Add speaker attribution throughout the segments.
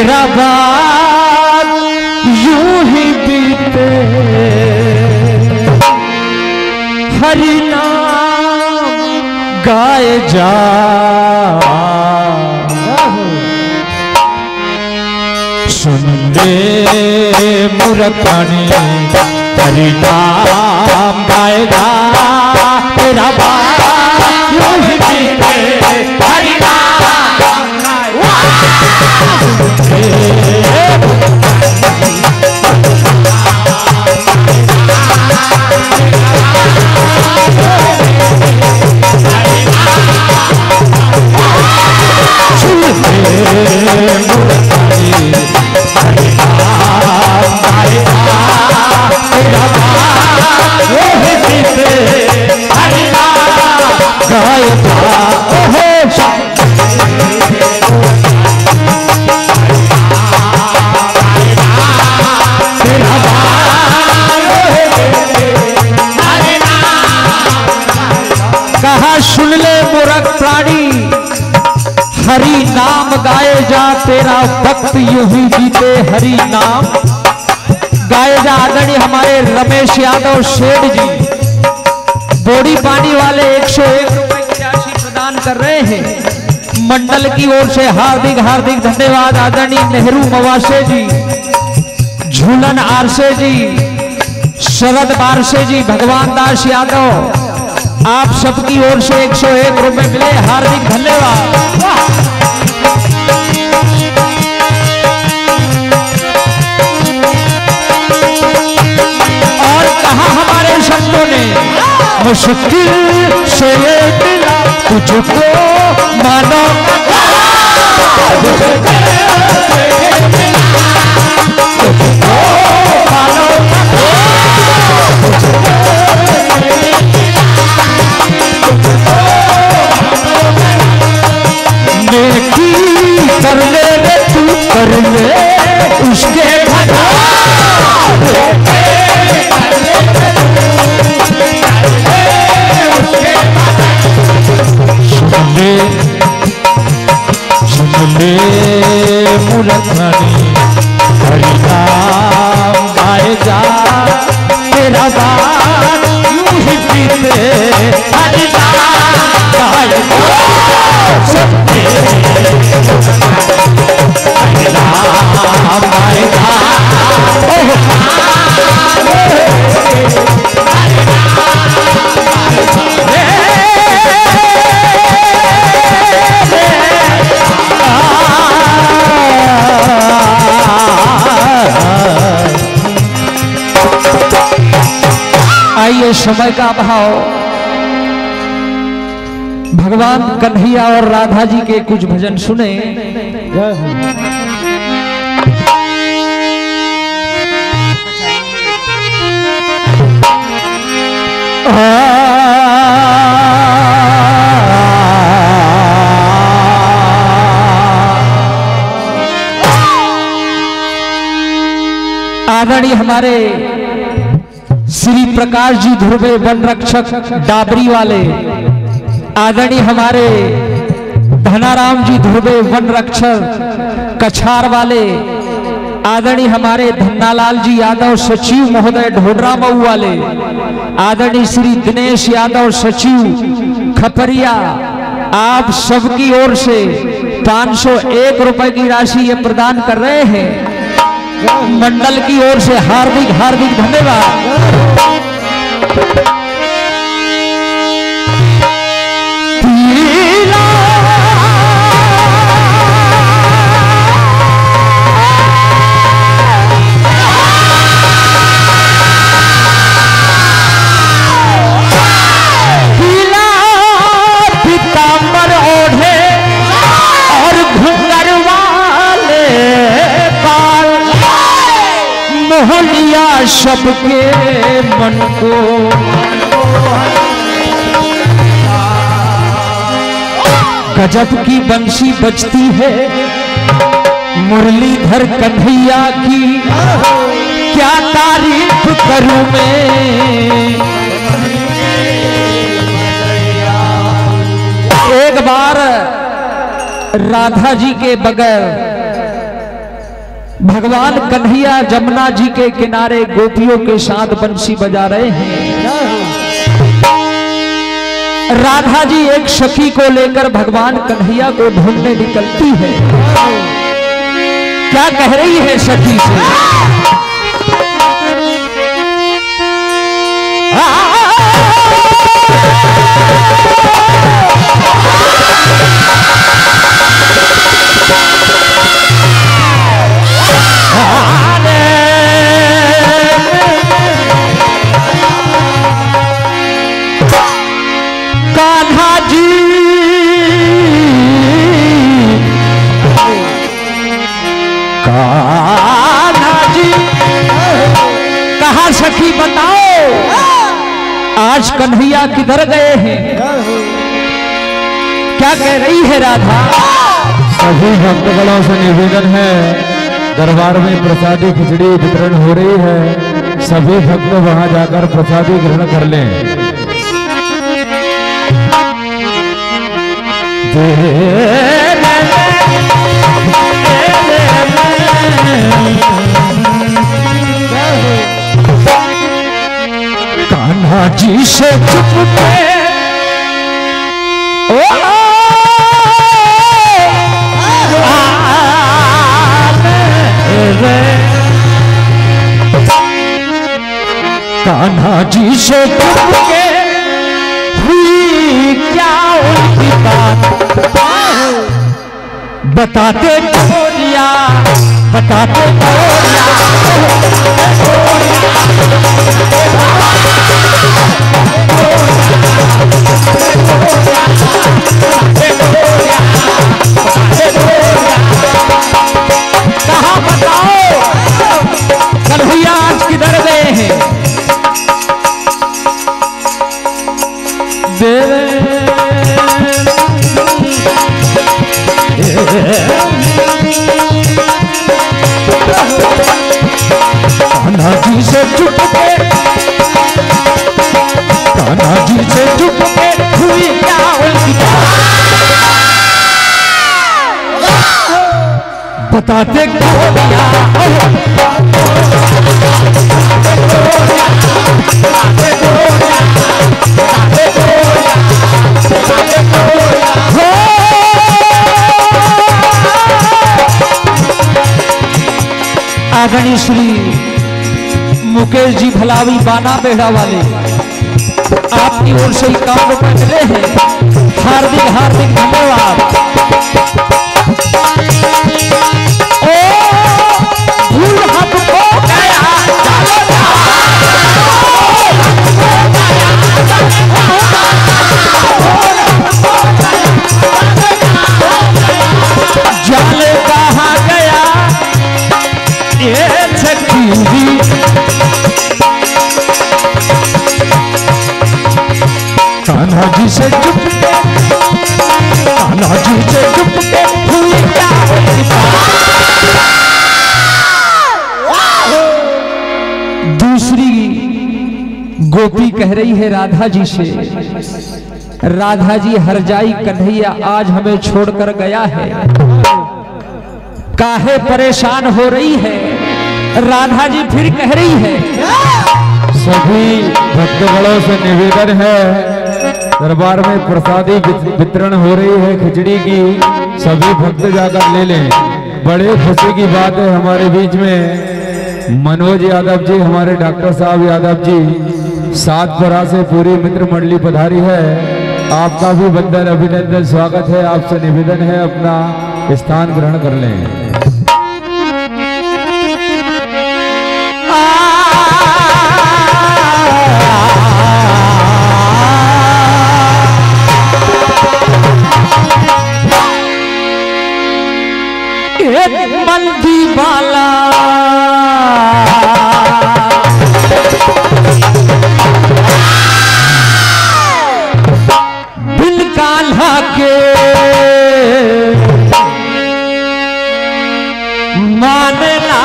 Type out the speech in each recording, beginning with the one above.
Speaker 1: तेरा बात यूं ही बीते, हरि नाम गाए जा। सुन ले मूर्खनी हरि नाम गाएगा, तेरा बात यूं ही बीते, हरि नाम गाएगा। कहा सुन ले मूर्ख प्राणी, हरि नाम गाए जा, तेरा वक्त यूं ही बीते, हरि नाम गाए जा। आदरणीय हमारे रमेश यादव सेठ जी बोड़ी पानी वाले 101 रुपए की राशि प्रदान कर रहे हैं। मंडल की ओर से हार्दिक हार्दिक धन्यवाद। आदरणीय नेहरू मवासे जी, झूलन आरसे जी, शरद बारसे जी, भगवान दास यादव, आप सबकी ओर से 101 रुपए मिले, हार्दिक धन्यवाद। और कहा हमारे संतों ने, मुश्किल से ये मिला तुझको मानो, नेकी कर ले रे तू, कर ले उसके भला, सुन ले मूर्खनी हरि नाम गाए जा, तेरा बात यूं ही बीते, हरि नाम गाए जा। हरि नाम गाए जा, आइए समय का अभाव, भगवान कन्हैया और राधा जी के कुछ भजन सुने। आदरणीय हमारे श्री प्रकाश जी ध्रुवे वन रक्षक डाबरी वाले, आदरणीय हमारे धनाराम जी ध्रुवे वन रक्षक कछार वाले, आदरणीय हमारे धन्नालाल जी यादव सचिव महोदय ढोडरा मऊ वाले, आदरणीय श्री दिनेश यादव सचिव खपरिया, आप सबकी ओर से 501 रुपए की राशि ये प्रदान कर रहे हैं। मंडल की ओर से हार्दिक हार्दिक धन्यवाद। मोहलिया सबके मन को, गजब की बंसी बजती है मुरलीधर कन्हैया की, क्या तारीफ करूं मैं। एक बार राधा जी के बगैर भगवान कन्हैया जमुना जी के किनारे गोपियों के साथ बंसी बजा रहे हैं। राधा जी एक सखी को लेकर भगवान कन्हैया को ढूंढने निकलती है। क्या कह रही है सखी से? कहा सखी बताओ आज कन्हैया किधर गए हैं? क्या कह रही है राधा?
Speaker 2: सभी भक्तगणों से निवेदन है, दरबार में प्रसादी खिचड़ी वितरण हो रही है, सभी भक्त वहां जाकर प्रसादी ग्रहण कर लें।
Speaker 1: कान्हा जी से चुप के कान्हा जी से चुप के हुई क्या उनकी बात बताते गोरिया, बताते गोरिया। कहाँ बताओ कन्हैया आज किधर गए हैं? कान्हा जी से चुप के, कान्हा जी से चुप के हुई क्या उनकी बताते गोरिया। आदरणीय श्री मुकेश जी भलावी बाना बेड़ा वाले आपकी ओर से काम रुपए मिले हैं, हार्दिक हार्दिक धन्यवाद। भूल हमको गया जाले कहाँ गया ये छठी। कान्हा जी से चुप के, कान्हा जी से चुप के हुई क्या दूसरी गोपी कह रही है राधा जी से, राधा जी हर जाई कन्हैया आज हमें छोड़कर गया है, काहे परेशान हो रही है? राधा जी फिर कह रही है,
Speaker 2: सभी भक्तगणों से निवेदन है, दरबार में प्रसादी वितरण हो रही है खिचड़ी की, सभी भक्त जाकर ले लें। बड़े खुशी की बात है हमारे बीच में मनोज यादव जी, हमारे डॉक्टर साहब यादव जी सातपुरा से पूरी मित्र मंडली पधारी है। आपका भी वंदन अभिनंदन स्वागत है, आपसे निवेदन है अपना स्थान ग्रहण कर लें।
Speaker 1: बंदी वाला बिन कान्हा के मानना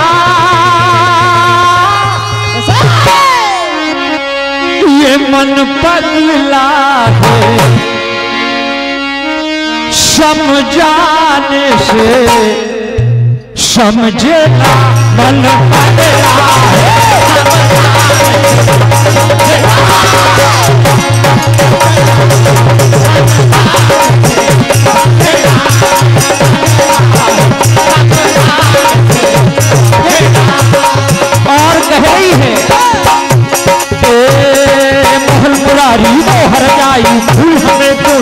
Speaker 1: ये मन पगला है, समझाने से समझना मन बदला और कह रही है मोहन मुरारी वो हर जाई भूल हमें तो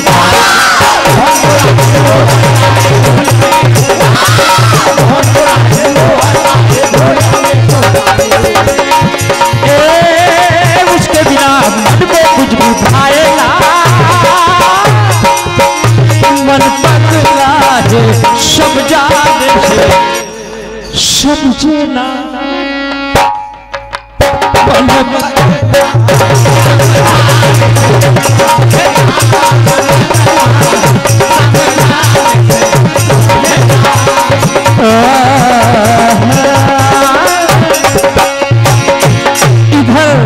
Speaker 1: उसके बिना मन में कुछ भी भाएगा मन पगला है समझाने से समझे ना इधर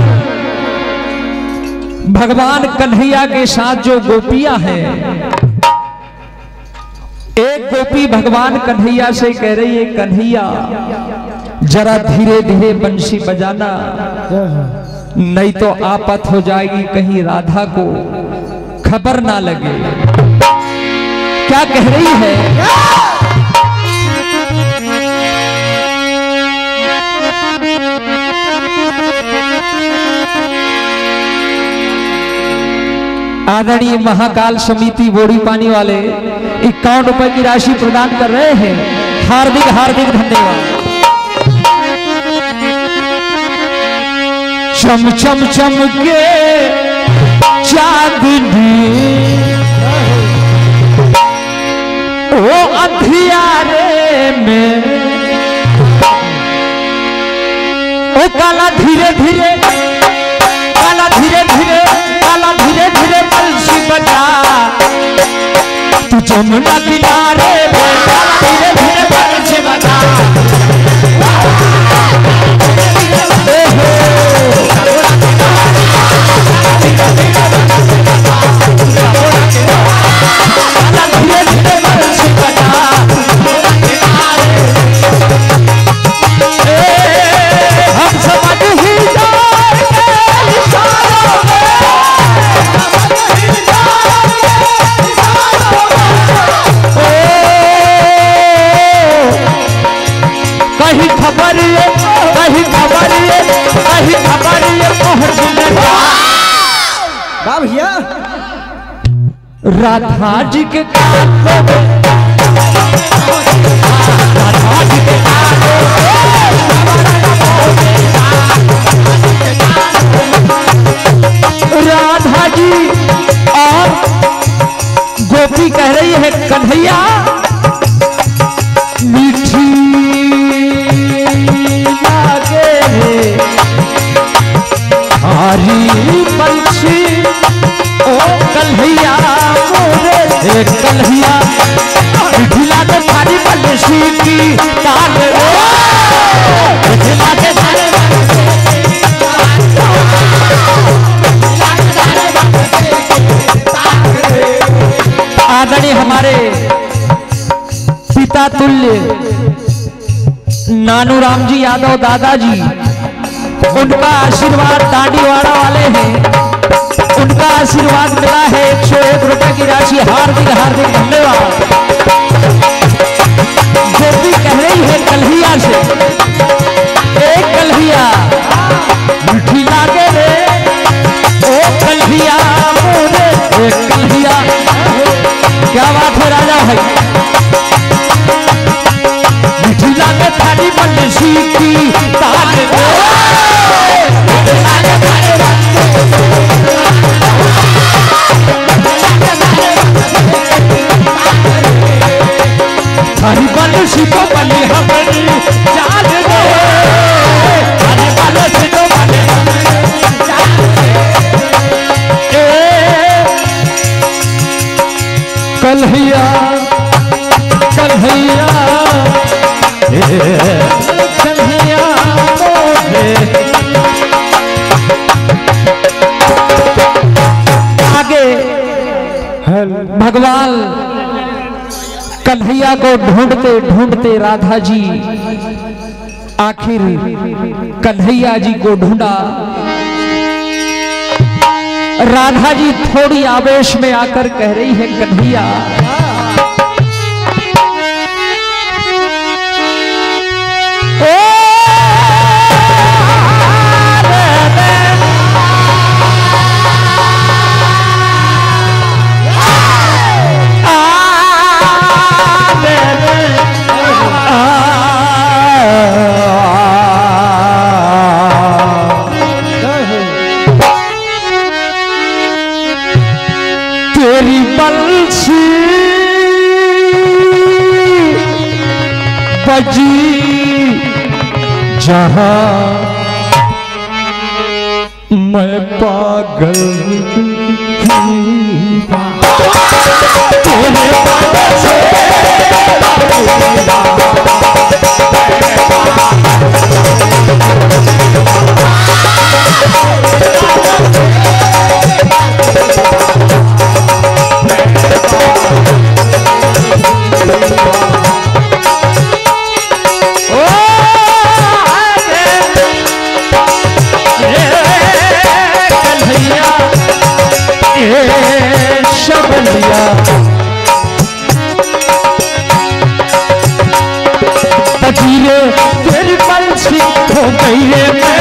Speaker 1: भगवान कन्हैया के साथ जो गोपियां हैं, एक गोपी भगवान कन्हैया से कह रही है कन्हैया जरा धीरे धीरे बंसी बजाना, नहीं तो आफत हो जाएगी, कहीं राधा को खबर ना लगे। क्या कह रही है? आदरणीय महाकाल समिति बोड़ी पानी वाले 51 रुपए की राशि प्रदान कर रहे हैं, हार्दिक हार्दिक धन्यवाद। चम चम चम के चांदनी ओ अंधियारे में ओ काला धीरे धीरे काला धीरे धीरे काला धीरे धीरे बंसी बजा तू जमुना किनारे में काला धीरे धीरे बंसी बजा राधा जी के राधा जी और गोपी कह रही है कन्हैया मीठी लागे हरी बंसी ओ कन्हैया कन्हैया ढिला के थारी बंसी की ताल ढिला के आदरणीय हमारे पिता तुल्य नानूराम जी यादव दादाजी, उनका आशीर्वाद दाढ़ीवाड़ा वाले हैं, उनका आशीर्वाद मिला है 101 रुपए की राशि, हार्दिक हार्दिक धन्यवाद। गोपी कह रही है कन्हैया से एक कन्हैया मीठी लागे रे ओ कन्हैया मोरे एक कन्हैया। क्या बात है राजा भाई, मीठी लागे थारी बंसी की ताल हरी बंसी को बनी हमारी जान दे, हरी बंसी को बनी कन्हैया कन्हैया कन्हैया आगे भगवान कन्हैया को ढूंढते ढूंढते राधा जी आखिर कन्हैया जी को ढूंढा। राधा जी थोड़ी आवेश में आकर कह रही है, कन्हैया तेरी बंसी बजी जहां मैं पागल तेरे बजीरे तेरी बंसी हो गई है मैं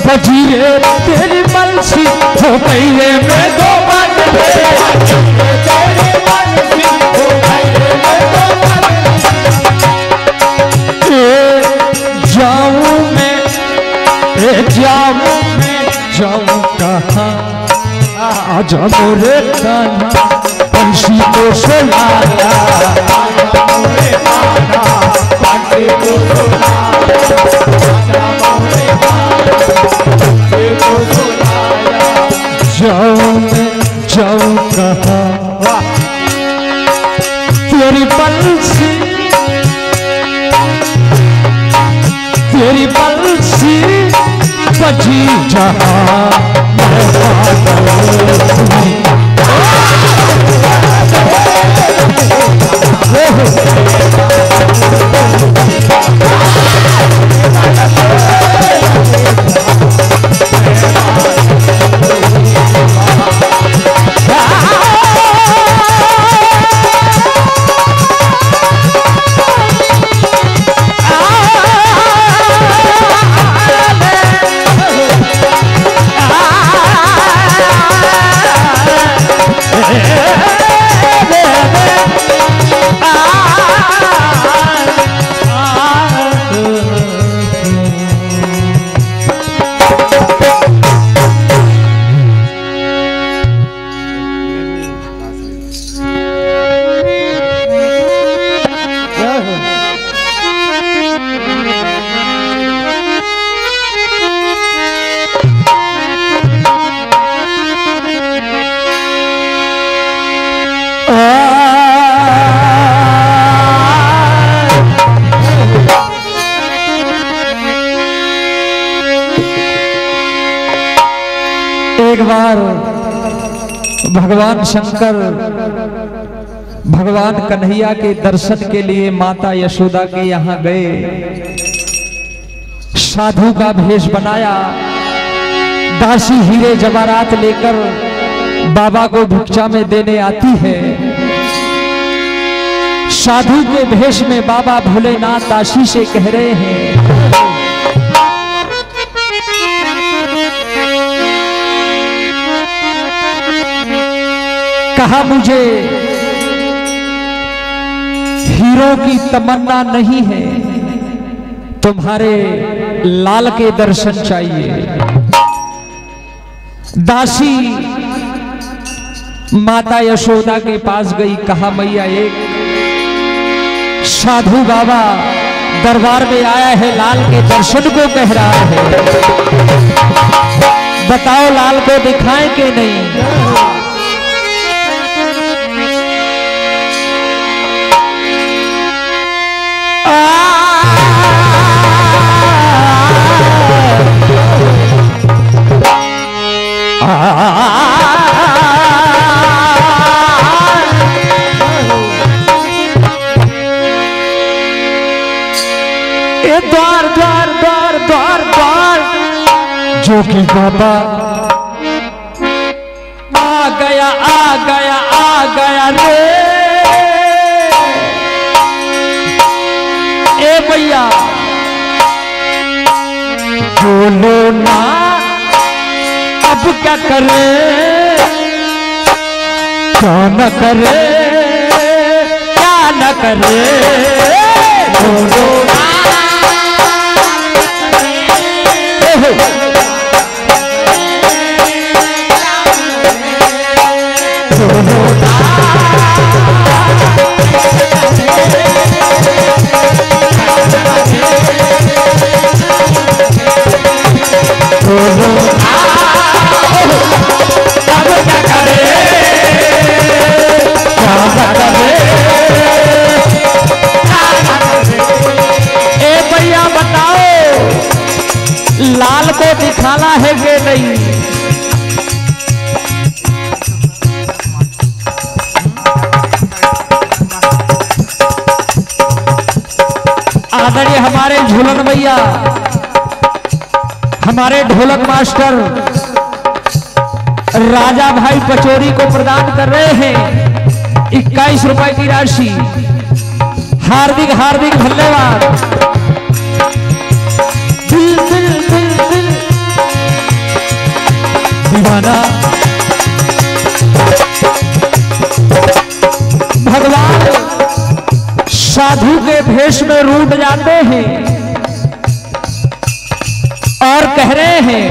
Speaker 1: बजीरे तेरी बंसी हो गई है मैं दो जाऊं कहाँ आजा मोरे कान्हा बंसी को सुनाया जाऊं कहाँ तेरी बंसी बजी जहां मैं एक बार भगवान शंकर भगवान कन्हैया के दर्शन के लिए माता यशोदा के यहाँ गए। साधु का भेष बनाया, दासी हीरे जवाहरात लेकर बाबा को भिक्षा में देने आती है। साधु के भेष में बाबा भोलेनाथ दासी से कह रहे हैं, कहा मुझे हीरों की तमन्ना नहीं है, तुम्हारे लाल के दर्शन चाहिए। दासी माता यशोदा के पास गई, कहा मैया एक साधु बाबा दरबार में आया है, लाल के दर्शन को कह रहा है। बताओ लाल को दिखाएं कि नहीं? द्वार द्वार द्वार द्वार द्वार जोगी बाबा आ गया आ गया आ गया रे। ए भैया बोलो ना अब क्या करे, क्या न करे, क्या न करे, बोलो ना। लाल को दिखाना है कि नहीं? आदरणीय हमारे झूलन भैया, हमारे ढोलक मास्टर राजा भाई पचोरी को प्रदान कर रहे हैं 21 रुपए की राशि। हार्दिक हार्दिक धन्यवाद। दिल दिल दिल दिल दीवाना भगवान साधु के भेष में रूठ जाते हैं और कह रहे हैं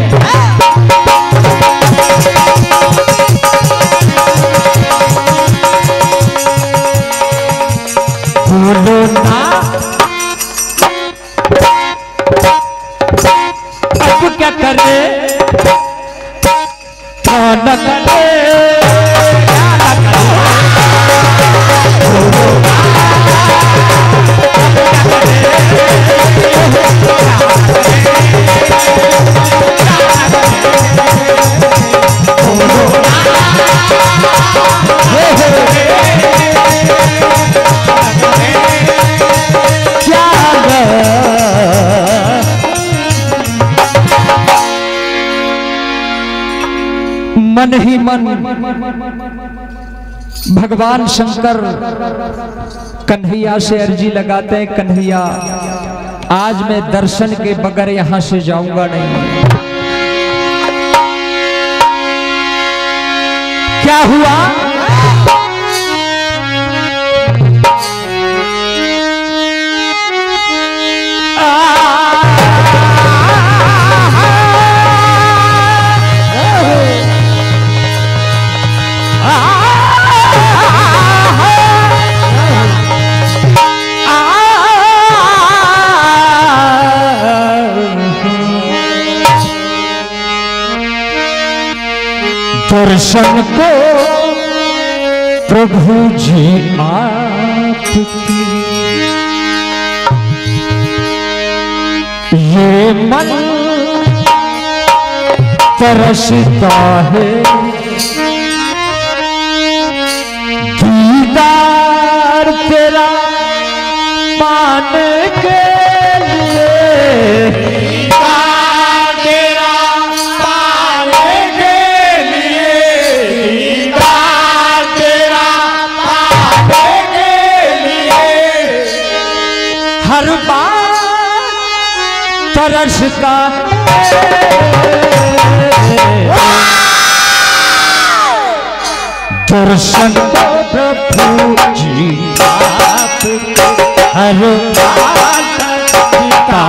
Speaker 1: बोलो ना अब क्या करे, क्या न करे, क्या न करे, बोलो ना मन ही मन भगवान शंकर कन्हैया से अर्जी लगाते हैं, कन्हैया आज मैं दर्शन के बगैर यहां से जाऊंगा नहीं। क्या हुआ? दर्शन को प्रभु जी आपकी ये मन तरसता है, दीदार तेरा पाने के लिए, हर बार तरसता दर्शन प्रभु जी आपके हर बार तरसता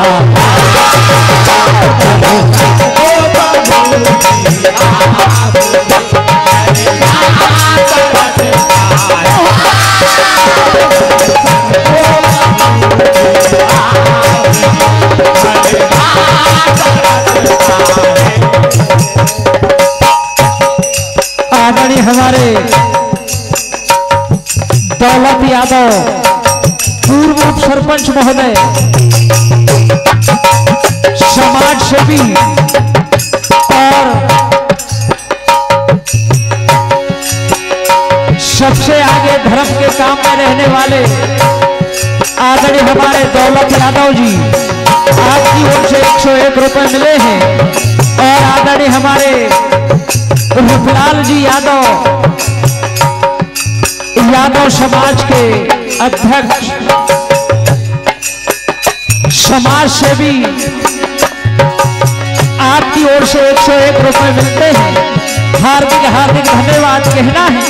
Speaker 1: आदरणीय हमारे दौलत यादव पूर्व उप सरपंच महोदय, समाज सेवी और सबसे आगे धर्म के काम में रहने वाले आदरणीय हमारे दौलत यादव जी, आपकी ओर से 101 रुपए मिले हैं। और आदरणीय हमारे रूपलाल जी यादव समाज के अध्यक्ष, समाज सेवी, आपकी ओर से 101 रुपए मिलते हैं। हार्दिक हार्दिक धन्यवाद कहना है।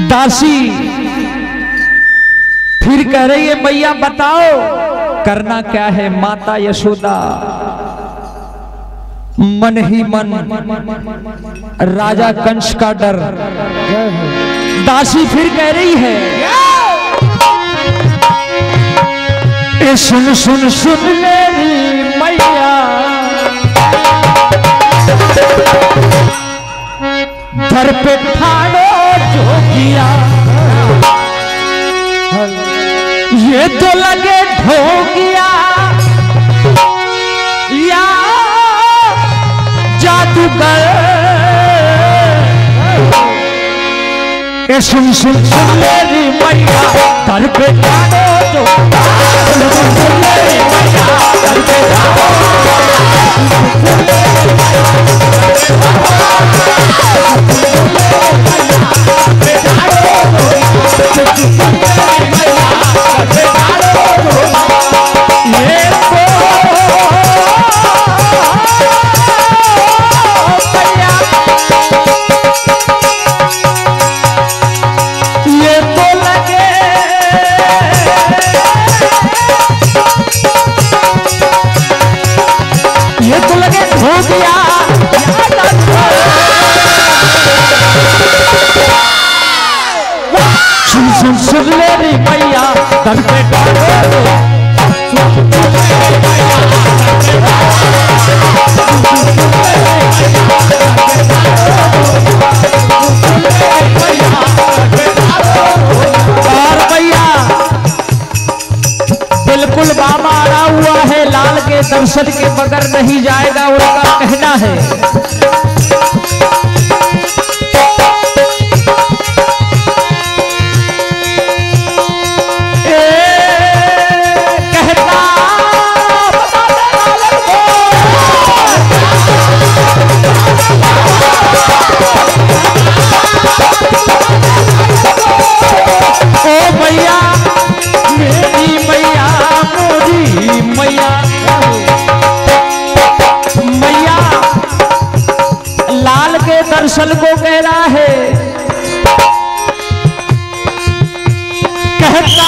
Speaker 1: दासी फिर कह रही है, मैया बताओ करना क्या है। माता यशोदा मन ही मन राजा कंस का डर। दासी फिर कह रही है, ए सुन सुन सुन मेरी मैया, घर पे ठाड़ो जो किया, ये तो लगे ढोंगिया या जादूगर। ए सुन सुन सुन मेरी मैया, घर पे ठाड़ो जो, सुन सुन सुन मेरी मैया, घर पे ठाड़ो सुन मेरी मैया, घर पे और भैया बिल्कुल बाबा आया हुआ है, लाल के दर्शन के बगैर नहीं जाएगा, उनका कहना है। दर्शन को कह रहा है, कहता